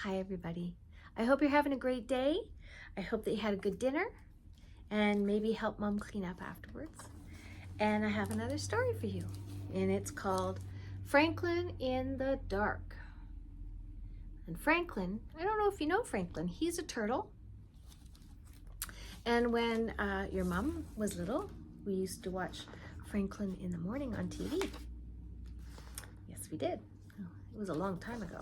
Hi everybody. I hope you're having a great day. I hope that you had a good dinner and maybe help Mom clean up afterwards. And I have another story for you, and it's called Franklin in the Dark. And Franklin, I don't know if you know Franklin, he's a turtle. And when your mom was little, we used to watch Franklin in the morning on TV. Yes, we did. It was a long time ago.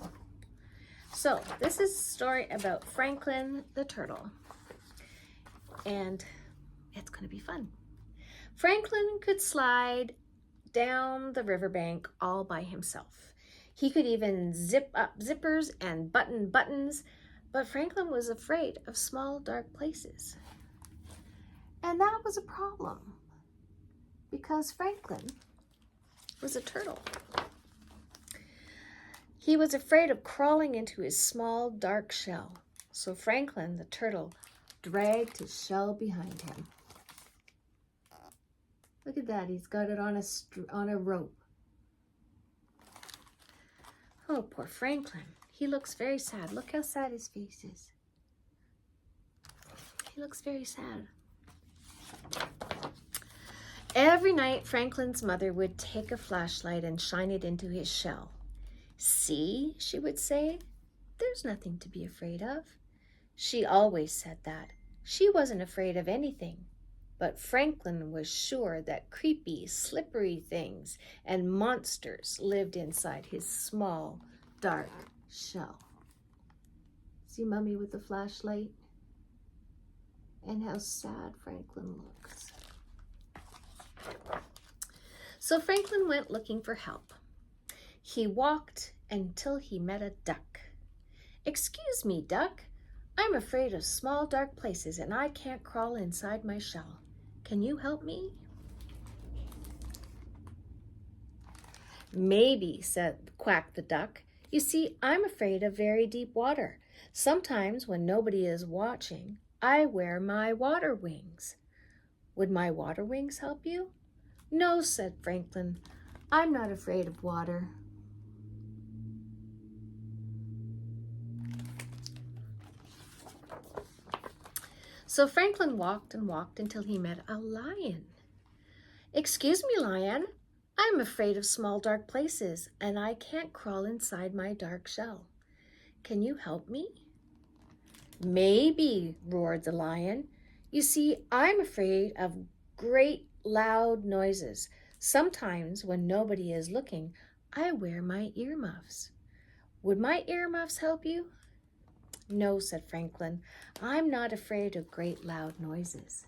So this is a story about Franklin the turtle, and it's going to be fun. Franklin could slide down the riverbank all by himself. He could even zip up zippers and button buttons, but Franklin was afraid of small dark places. And that was a problem because Franklin was a turtle. He was afraid of crawling into his small, dark shell, so Franklin the turtle dragged his shell behind him. Look at that, he's got it on a rope. Oh, poor Franklin. He looks very sad. Look how sad his face is. He looks very sad. Every night, Franklin's mother would take a flashlight and shine it into his shell. "See," she would say, "there's nothing to be afraid of." She always said that. She wasn't afraid of anything, but Franklin was sure that creepy, slippery things and monsters lived inside his small, dark shell. See Mommy with the flashlight? And how sad Franklin looks. So Franklin went looking for help. He walked until he met a duck. "Excuse me, duck. I'm afraid of small dark places and I can't crawl inside my shell. Can you help me?" "Maybe," quacked the duck. "You see, I'm afraid of very deep water. Sometimes when nobody is watching, I wear my water wings. Would my water wings help you?" "No," said Franklin. "I'm not afraid of water." So Franklin walked and walked until he met a lion. "Excuse me, lion. I'm afraid of small dark places and I can't crawl inside my dark shell. Can you help me?" "Maybe," roared the lion. "You see, I'm afraid of great loud noises. Sometimes when nobody is looking, I wear my earmuffs. Would my earmuffs help you?" "No," said Franklin. "I'm not afraid of great loud noises."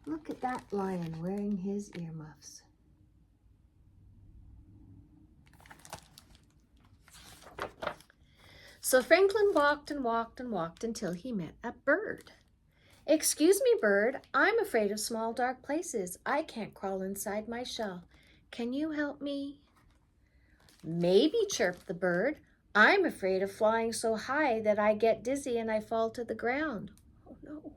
Look at that lion wearing his earmuffs. So Franklin walked and walked and walked until he met a bird. "Excuse me, bird. I'm afraid of small dark places. I can't crawl inside my shell. Can you help me?" "Maybe," chirped the bird. "I'm afraid of flying so high that I get dizzy and I fall to the ground." Oh no.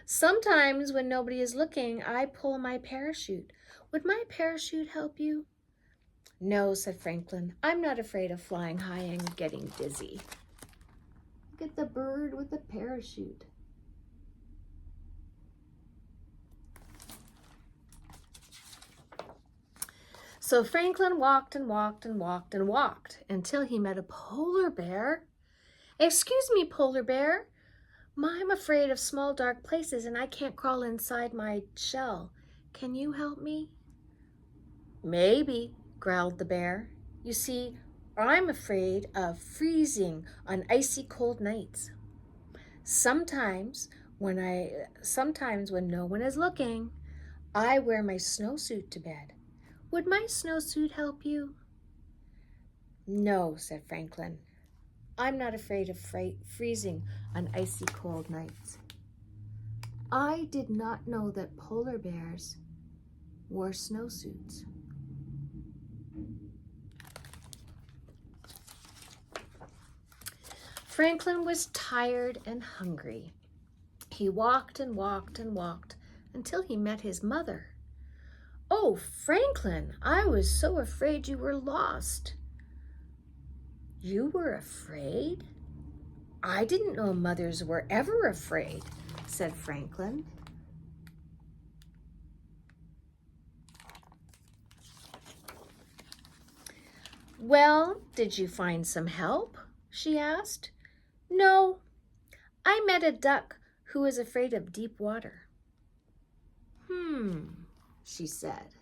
"Sometimes when nobody is looking, I pull my parachute. Would my parachute help you?" "No," said Franklin. "I'm not afraid of flying high and getting dizzy." Look at the bird with the parachute. So Franklin walked and walked and walked and walked until he met a polar bear. "Excuse me, polar bear. I'm afraid of small dark places and I can't crawl inside my shell. Can you help me?" "Maybe," growled the bear. "You see, I'm afraid of freezing on icy cold nights. Sometimes when no one is looking, I wear my snowsuit to bed. Would my snowsuit help you?" "No," said Franklin. "I'm not afraid of freezing on icy cold nights." I did not know that polar bears wore snowsuits. Franklin was tired and hungry. He walked and walked and walked until he met his mother. "Oh, Franklin, I was so afraid you were lost." "You were afraid?" I didn't know mothers were ever afraid, said Franklin. Well, did you find some help? She asked. No, I met a duck who was afraid of deep water. She said.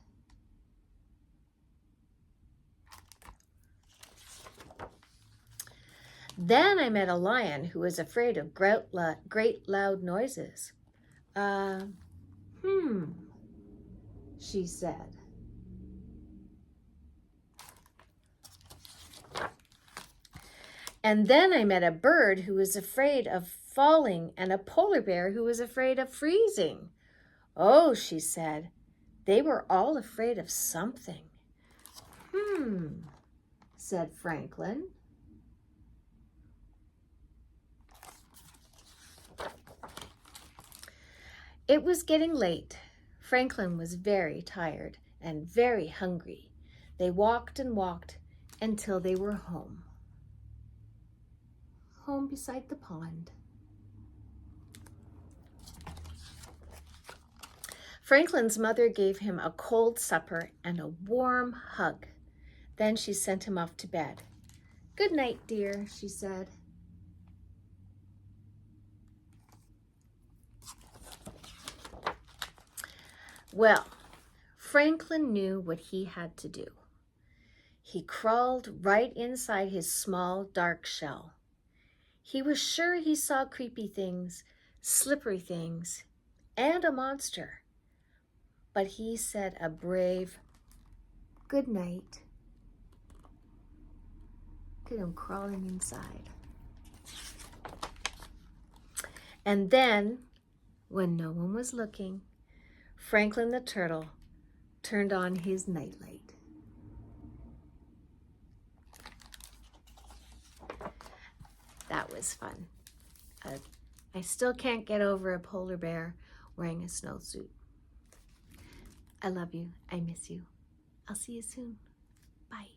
Then I met a lion who was afraid of great loud noises. She said. And then I met a bird who was afraid of falling and a polar bear who was afraid of freezing. Oh, she said, they were all afraid of something. Said Franklin. It was getting late. Franklin was very tired and very hungry. They walked and walked until they were home. Home beside the pond. Franklin's mother gave him a cold supper and a warm hug. Then she sent him off to bed. Good night, dear, she said. Well, Franklin knew what he had to do. He crawled right inside his small, dark shell. He was sure he saw creepy things, slippery things, and a monster. But he said a brave good night to him crawling inside. And then, when no one was looking, Franklin the turtle turned on his nightlight. That was fun. I still can't get over a polar bear wearing a snowsuit. I love you. I miss you. I'll see you soon. Bye.